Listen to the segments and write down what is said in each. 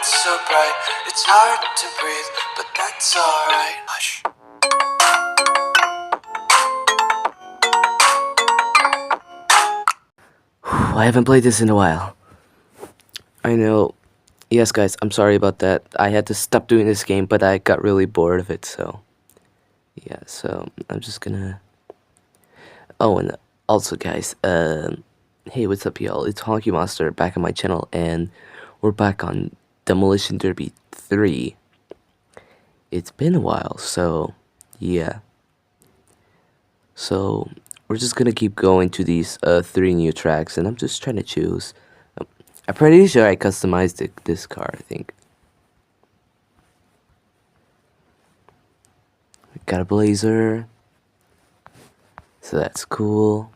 lights so bright, it's hard to breathe, but that's alright. Hush. I haven't played this in a while. I know. Yes, guys, I'm sorry about that. I had to stop doing this game, but I got really bored of it, so... Yeah, so I'm just gonna... Oh, and also, guys, hey, what's up, y'all? It's Honky Monster back on my channel, and we're back on Demolition Derby 3. It's been a while, so... Yeah. So... We're just gonna keep going to these 3 new tracks, and I'm just trying to choose. I'm pretty sure I customized this car, I think. We got a Blazer, so that's cool.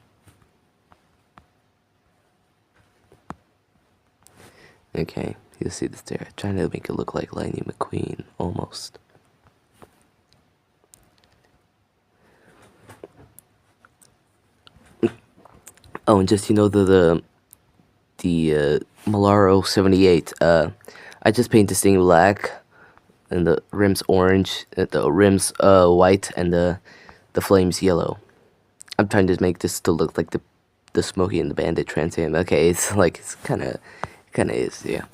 Okay, you see this there. Trying to make it look like Lightning McQueen, almost. Oh, and just, you know, the Malaro 78, I just painted this thing black, and the rims orange, the rims white, and the flames yellow. I'm trying to make this to look like the Smokey and the Bandit Trans Am. Okay, it's like, it's kind of is, yeah.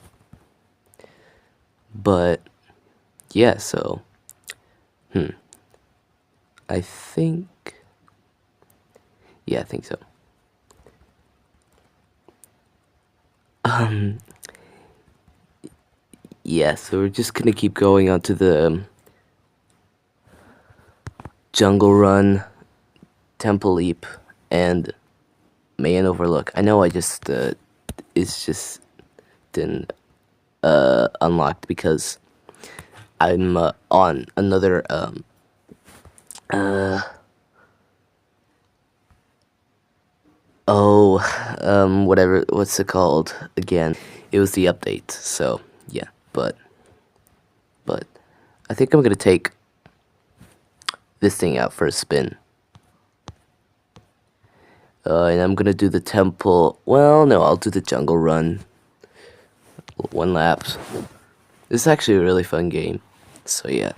But, yeah, so, I think, yeah, I think so. Yeah, so we're just gonna keep going on to the Jungle Run, Temple Leap, and Mayan Overlook. I know I just, it's just didn't, unlocked because I'm, on another, whatever, what's it called again? It was the update, so, yeah, but, I think I'm gonna take this thing out for a spin. And I'm gonna do the temple, well, no, I'll do the Jungle Run. 1 lap. This is actually a really fun game, so yeah.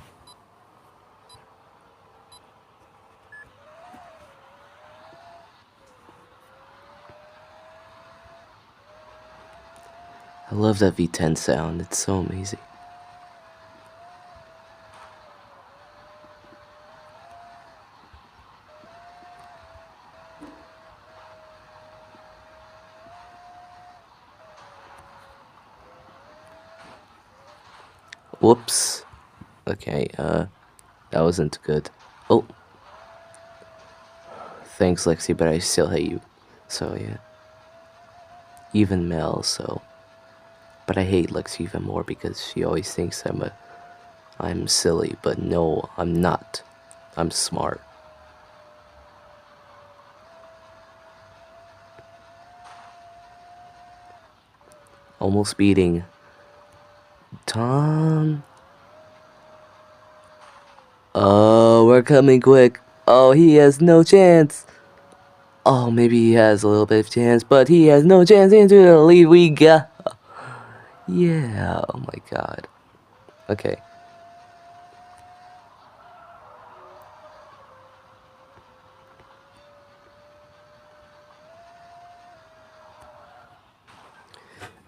I love that V10 sound, it's so amazing. Whoops. Okay, that wasn't good. Oh. Thanks, Lexi, but I still hate you. So, yeah. Even Mel, so... But I hate Lexi even more because she always thinks I'm silly, but no, I'm not. I'm smart. Almost beating Tom. Oh, we're coming quick. Oh, he has no chance. Oh, maybe he has a little bit of chance, but he has no chance. Into the lead we got. Yeah, oh my god. Okay.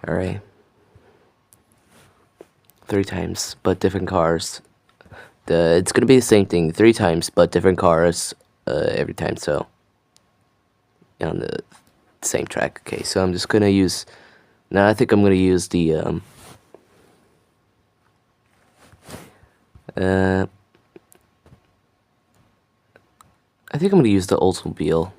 Alright. 3 times, but different cars. It's gonna be the same thing 3 times, but different cars every time, so. On the same track. Okay, so I'm just gonna use. Now I think I'm gonna use the. I think I'm gonna use the Oldsmobile.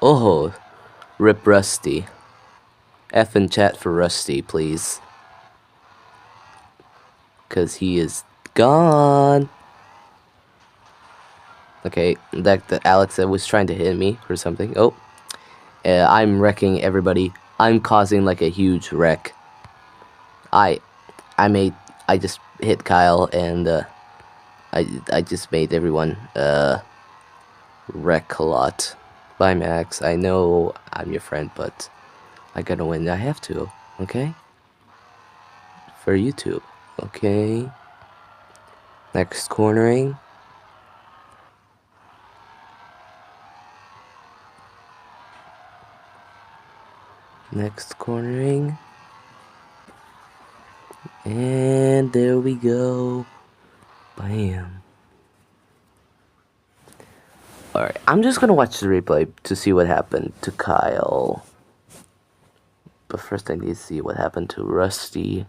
Oh, rip Rusty. F in chat for Rusty, please. Cause he is gone. Okay, that Alex was trying to hit me or something. Oh, I'm wrecking everybody. I'm causing like a huge wreck. I just hit Kyle and I just made everyone wreck a lot. Bye, Max. I know I'm your friend, but I gotta win. I have to. Okay. For YouTube. Okay. Next cornering. Next cornering. And there we go. Bam. Alright, I'm just gonna watch the replay to see what happened to Kyle. But first I need to see what happened to Rusty.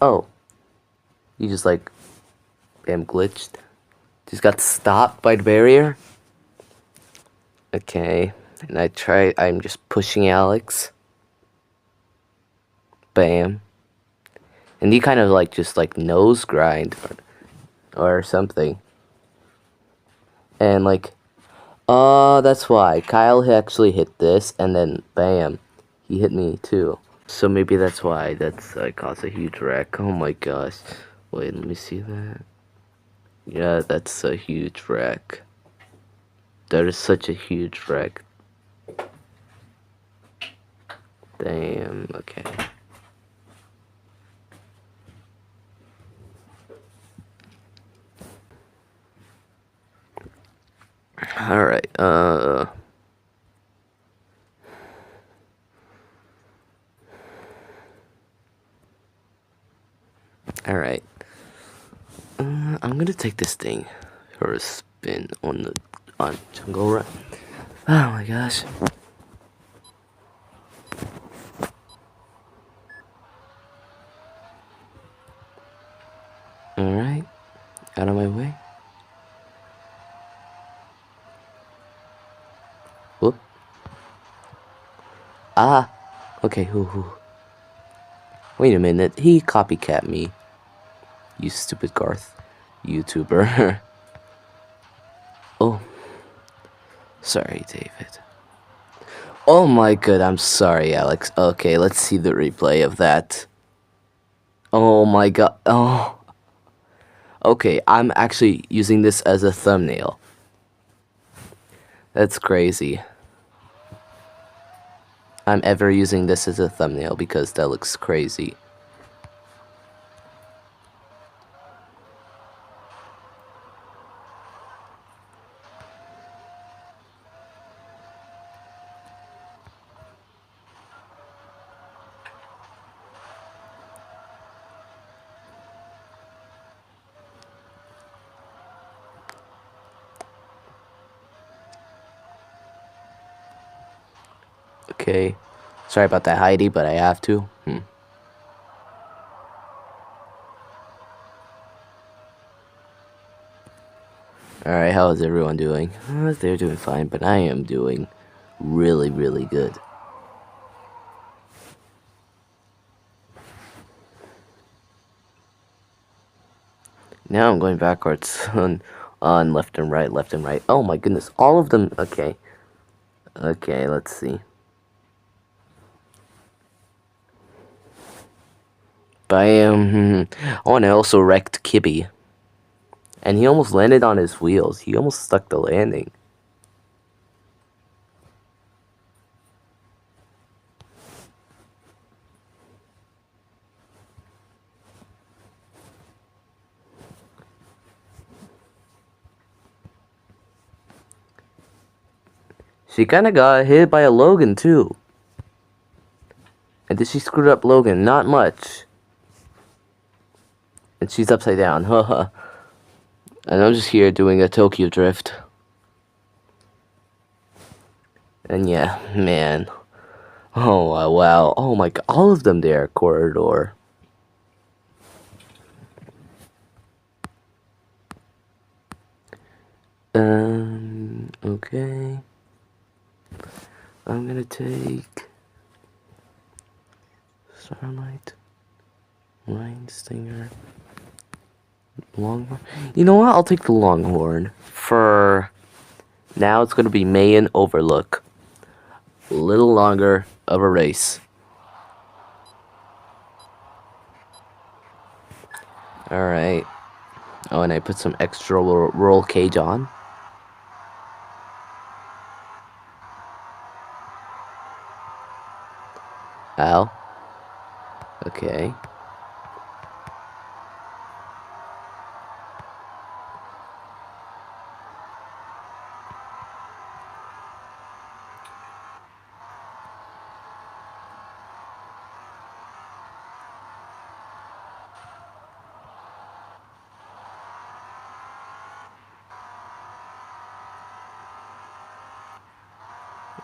Oh. He just like bam glitched. Just got stopped by the barrier. Okay. And I'm just pushing Alex. Bam. And he kind of like just like nose grind or something. And like that's why Kyle actually hit this and then bam, he hit me too. So maybe that's why that's caused a huge wreck. Oh my gosh. Wait, let me see that. Yeah, that's a huge wreck. That is such a huge wreck. Damn, okay. Alright, alright. I'm gonna take this thing for a spin on Jungle Run. Oh my gosh. Alright. Out of my way. Whoop. Ah. Okay, who? Wait a minute. He copycat me. You stupid Garth. YouTuber. Oh. Sorry, David. Oh my god, I'm sorry, Alex. Okay, let's see the replay of that. Oh my god. Oh. Okay, I'm actually using this as a thumbnail. That's crazy. I'm ever using this as a thumbnail because that looks crazy. Okay. Sorry about that, Heidi, but I have to. Alright, how is everyone doing? They're doing fine, but I am doing really, really good. Now I'm going backwards on left and right, left and right. Oh my goodness, all of them. Okay. Okay, let's see. Bam. Oh, and I also wrecked Kibby. And he almost landed on his wheels. He almost stuck the landing. She kind of got hit by a Logan, too. And then she screwed up Logan. Not much. And she's upside down. Haha. And I'm just here doing a Tokyo drift. And yeah, man. Oh, wow. Oh my god. All of them there. Corridor. Okay. I'm gonna take Starlight, Line Stinger, Longhorn. You know what? I'll take the Longhorn. For now, it's gonna be Mayan Overlook. A little longer of a race. Alright. Oh, and I put some extra roll cage on. Ow. Okay.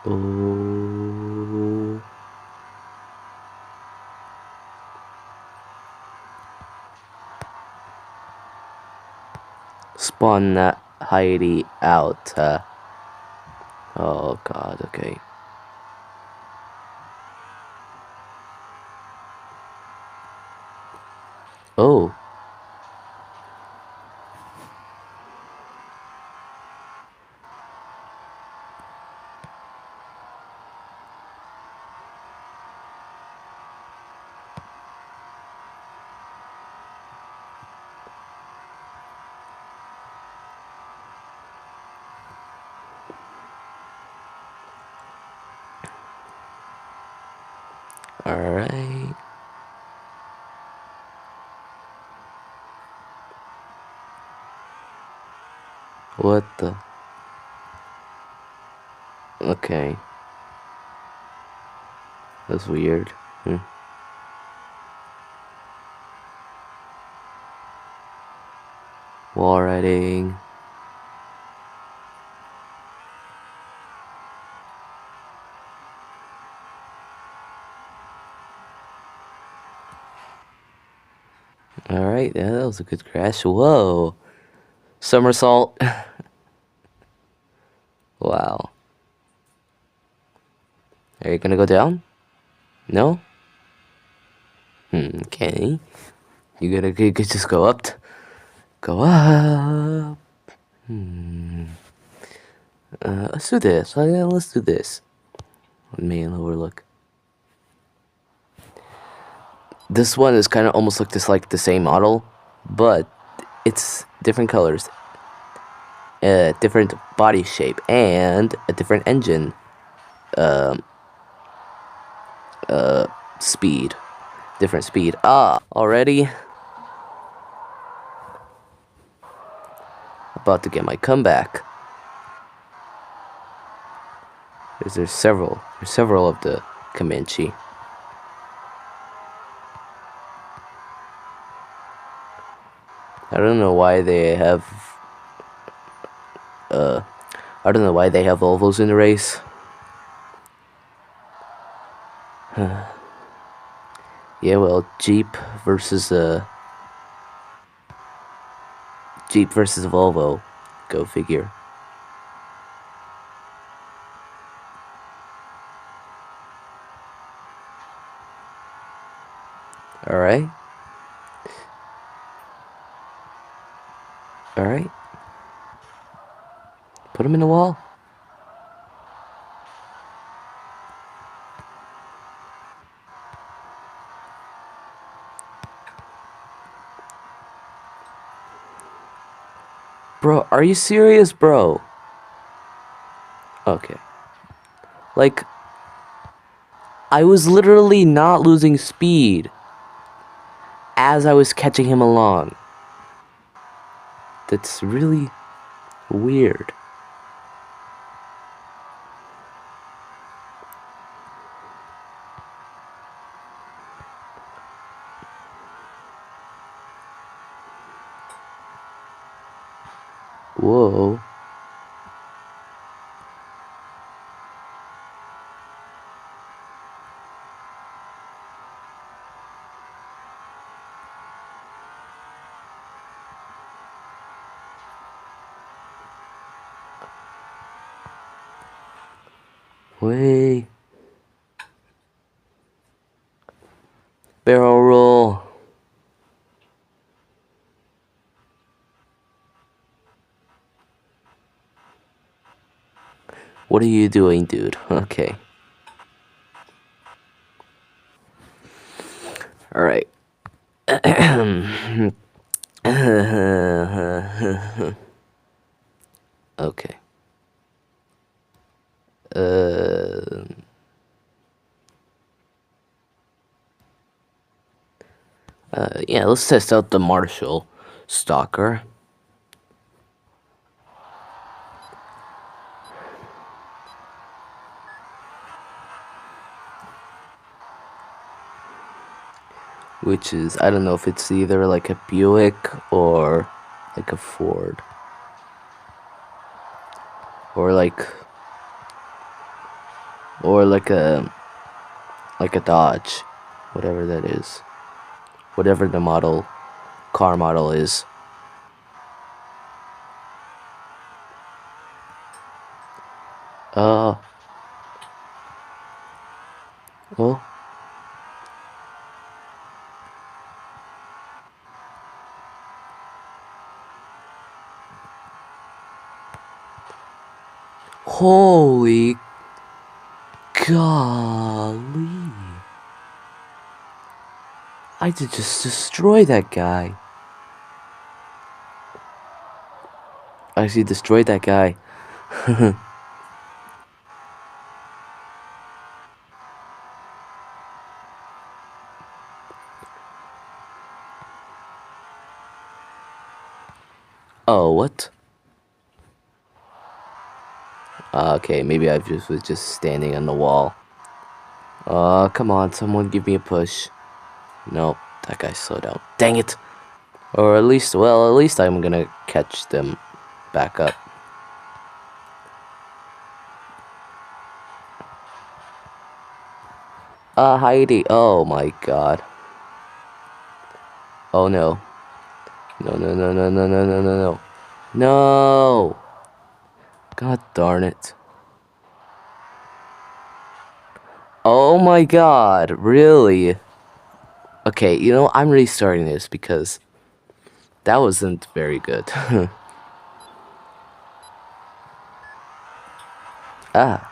Ooh. Spawn that Heidi out. Oh god, okay. Oh. Alright. What the? Okay. That's weird. Wall riding. Alright, yeah, that was a good crash. Whoa. Somersault. Wow. Are you gonna go down? No? Okay. You could just go up. Go up. Let's do this. Oh, yeah, let's do this. Main overlook. This one is kind of almost like the same model, but it's different colors, different body shape, and a different engine speed. Different speed. Already about to get my comeback. There's several of the Comanche. I don't know why they have Volvos in the race. Yeah, well, Jeep versus Volvo. Go figure. Alright. Alright. Put him in the wall. Bro, are you serious, bro? Okay. Like, I was literally not losing speed as I was catching him along. That's really weird. Whoa. Way. Barrel roll. What are you doing, dude? Okay. Alright. Okay. Yeah, let's test out the Marshall Stalker. Which is, I don't know if it's either like a Buick or like a Ford. Or like a Dodge. Whatever that is. Whatever the car model is. Uh, well, holy golly. I did just destroy that guy. I actually destroyed that guy. Oh, what? Okay, maybe I just was just standing on the wall. Come on, someone give me a push. Nope, that guy slowed down. Dang it! Or at least, well, at least I'm gonna catch them back up. Heidi. Oh my god. Oh no. No, no, no, no, no, no, no, no, no. No! God darn it. Oh my god, really? Okay, you know, I'm restarting this because that wasn't very good. Ah.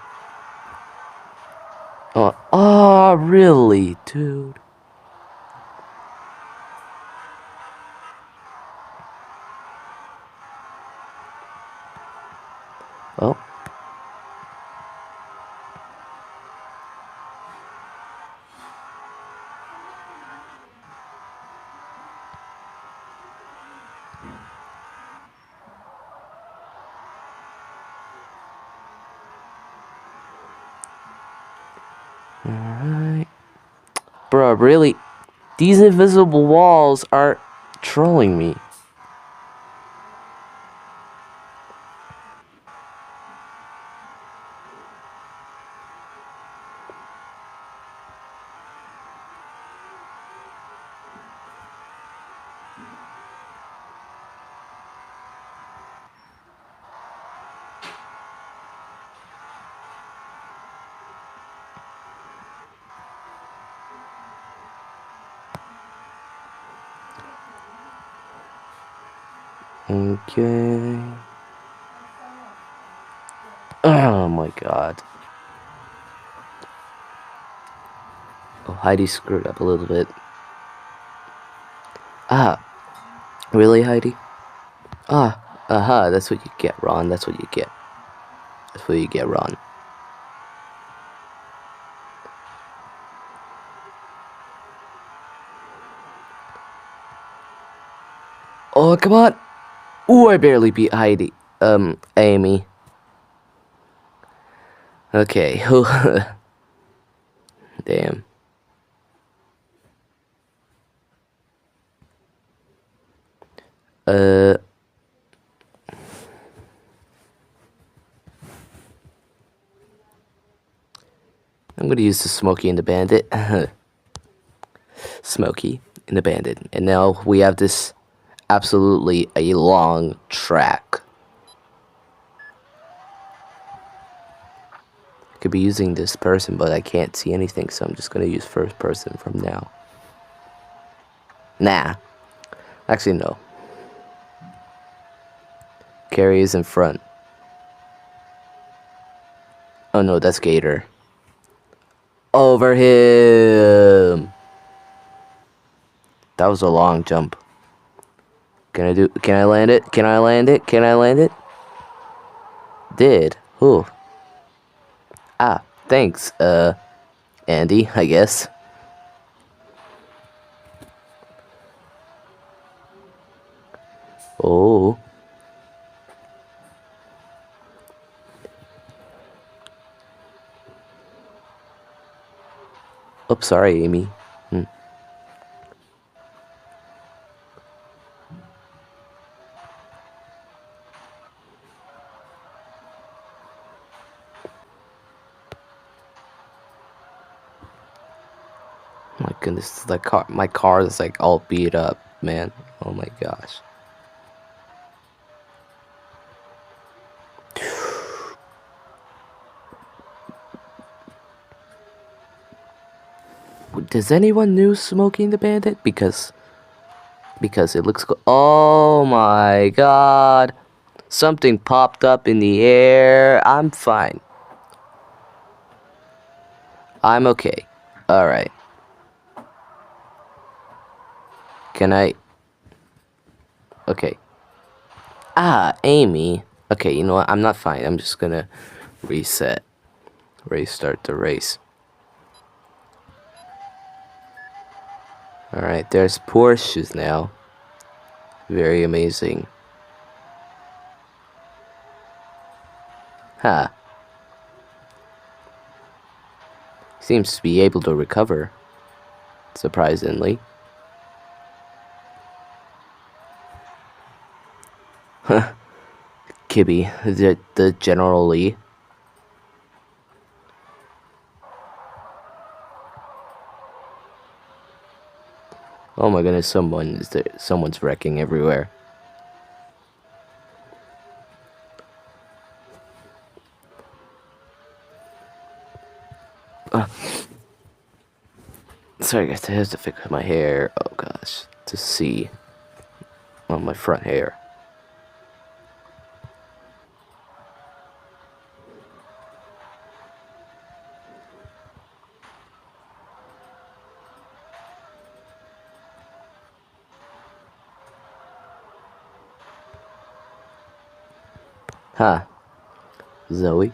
Oh, really, dude? Well. Alright. Bruh, really? These invisible walls are trolling me. Okay. Oh my god. Oh, Heidi screwed up a little bit. Ah, really, Heidi? Ah, aha, that's what you get, Ron. That's what you get. That's what you get, Ron. Oh, come on. Ooh, I barely beat Heidi. Amy. Okay. Damn. Uh. I'm gonna use the Smokey and the Bandit. Smokey and the Bandit. And now we have this absolutely a long track. Could be using this person, but I can't see anything, so I'm just gonna use first person from now. Nah. Actually, no. Carrie is in front. Oh no, that's Gator. Over him! That was a long jump. Can I land it? Can I land it? Can I land it? Did. Ooh. Ah, thanks, Andy, I guess. Oh. Oops, sorry, Amy. My goodness, my car is like all beat up, man. Oh my gosh. Does anyone know Smokey the Bandit? Because it looks cool. Oh my god. Something popped up in the air. I'm fine. I'm okay. Alright. Can I... Okay. Ah, Amy. Okay, you know what? I'm not fine. I'm just gonna reset. Restart the race. Alright, there's Porsches now. Very amazing. Huh. Seems to be able to recover. Surprisingly. Huh. Kibby, the General Lee. Oh my goodness, someone's wrecking everywhere. Sorry guys, I have to fix my hair. Oh gosh, to see on my front hair. Huh. Zoe?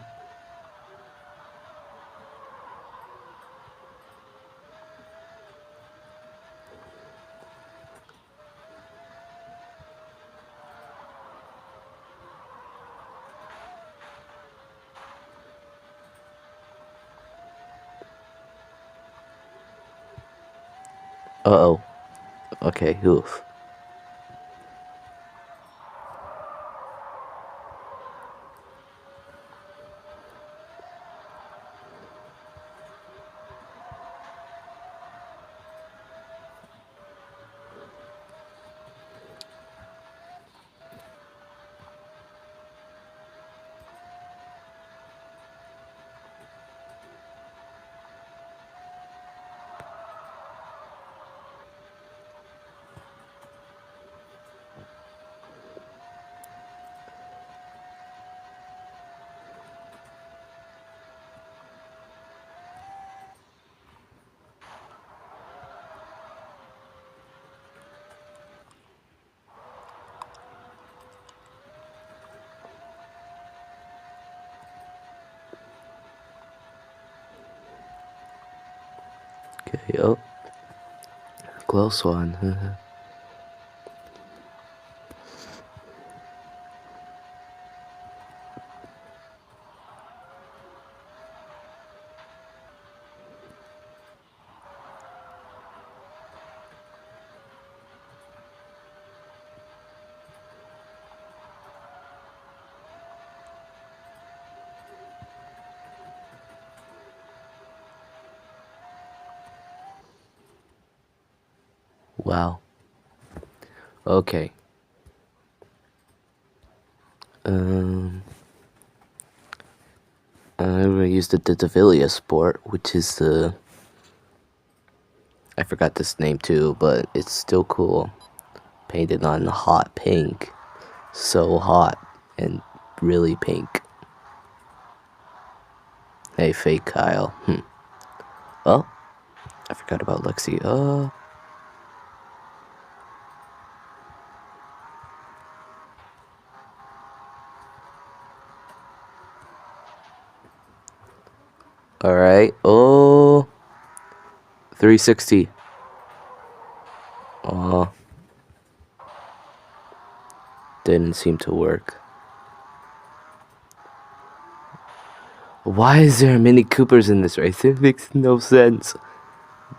Uh-oh. Okay, oof. Okay, oh. Close one. Wow. Okay. I'm gonna use the Davilia Sport, which is the... I forgot this name too, but it's still cool. Painted on hot pink. So hot and really pink. Hey, fake Kyle. Oh, I forgot about Lexi. Alright. Oh. 360. Oh. Didn't seem to work. Why is there Mini Coopers in this race? It makes no sense.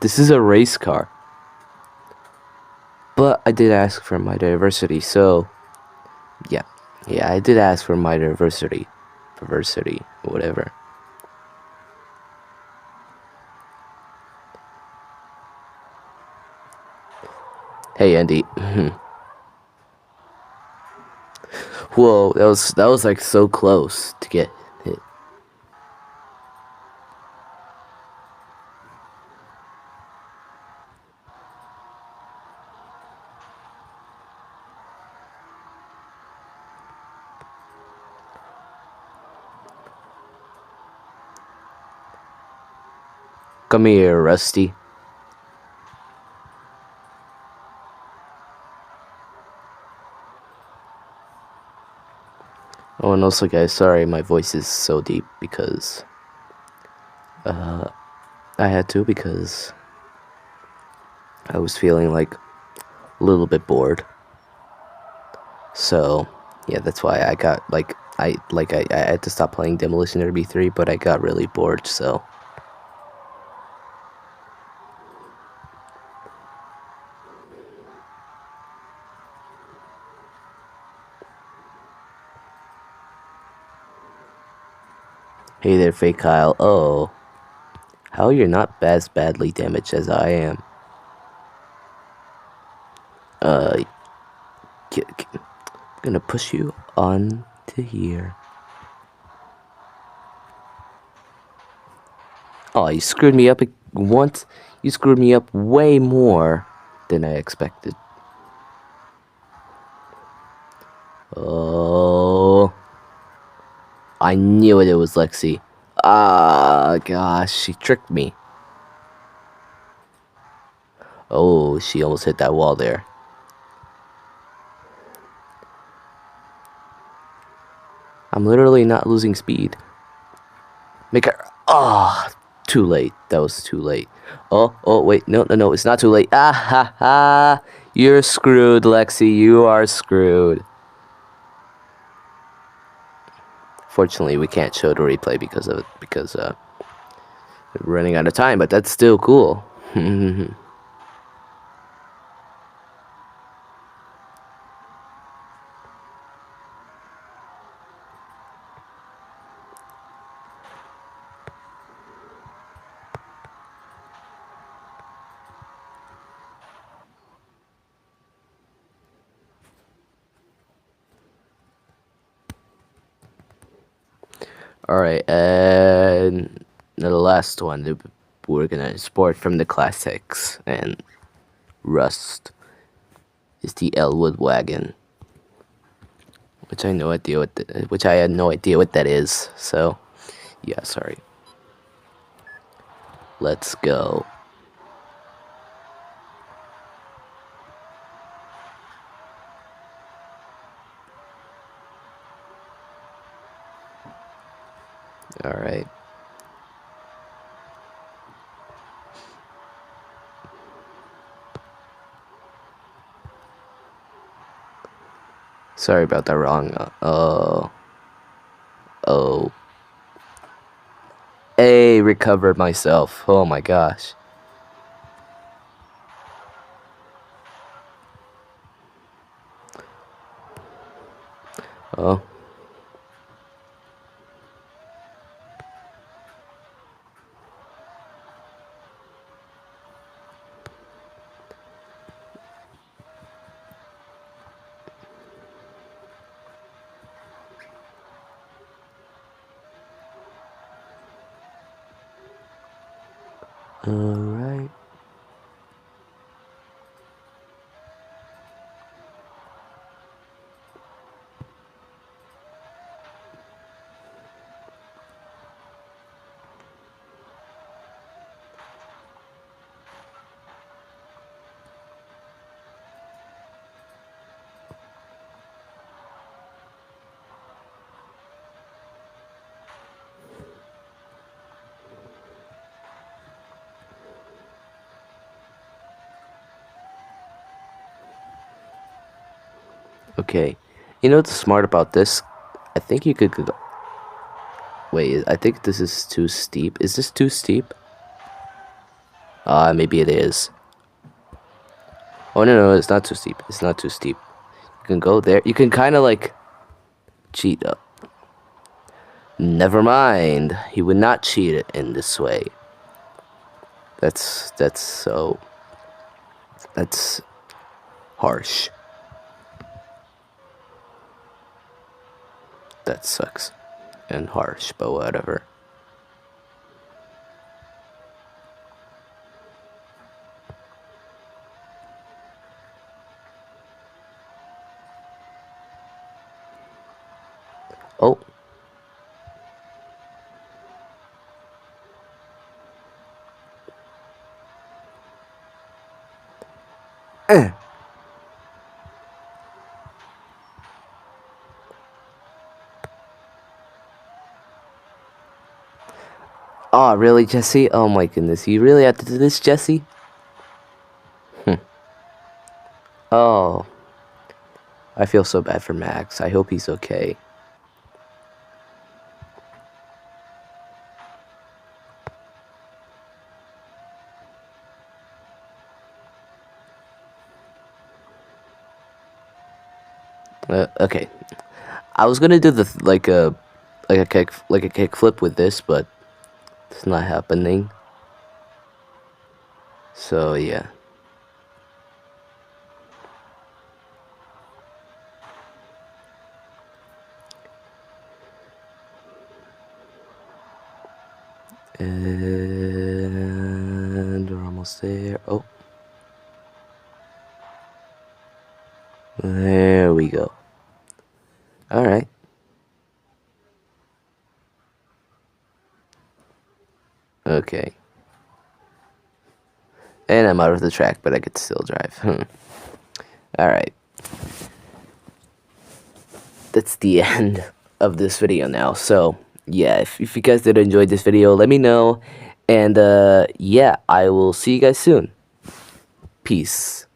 This is a race car. But I did ask for my diversity, so yeah. Yeah, I did ask for my diversity. Diversity, whatever. Hey Andy. Whoa, that was like so close to get hit. Come here, Rusty. Oh, and also, guys, sorry my voice is so deep because I had to because I was feeling like a little bit bored. So yeah, that's why I got I had to stop playing Demolition Derby 3, but I got really bored. So hey there, Fake Kyle. Oh, how you're not as badly damaged as I am? Uh, I'm gonna push you on to here. Oh, you screwed me up once. You screwed me up way more than I expected. Oh, I knew it was Lexi. Ah, gosh, she tricked me. Oh, she almost hit that wall there. I'm literally not losing speed. Make her. Ah, too late. That was too late. Oh, wait. No, it's not too late. Ah, ha, ha. You're screwed, Lexi. You are screwed. Fortunately, we can't show the replay because we're running out of time, but that's still cool. Alright, and the last one, we're gonna sport from the classics, and Rust is the Elwood wagon, which I no idea which I had no idea what that is. So, yeah, sorry. Let's go. Alright. Sorry about that wrong. Oh. Hey, recovered myself. Oh my gosh. Oh. Alright. Okay. You know what's smart about this? I think you could go... Wait, I think this is too steep. Is this too steep? Maybe it is. Oh, no, it's not too steep. It's not too steep. You can go there. You can kind of, like, cheat up. Never mind. He would not cheat it in this way. That's harsh. That sucks. And harsh, but whatever. Oh. Oh, really, Jesse? Oh my goodness, you really have to do this, Jesse? Oh. I feel so bad for Max. I hope he's okay. Okay. I was gonna do the like a kick flip with this, but it's not happening. So yeah. And we're almost there. Oh. There we go. Alright. Okay. And I'm out of the track, but I could still drive. Alright. That's the end of this video now. So, yeah, if you guys did enjoy this video, let me know. And, yeah, I will see you guys soon. Peace.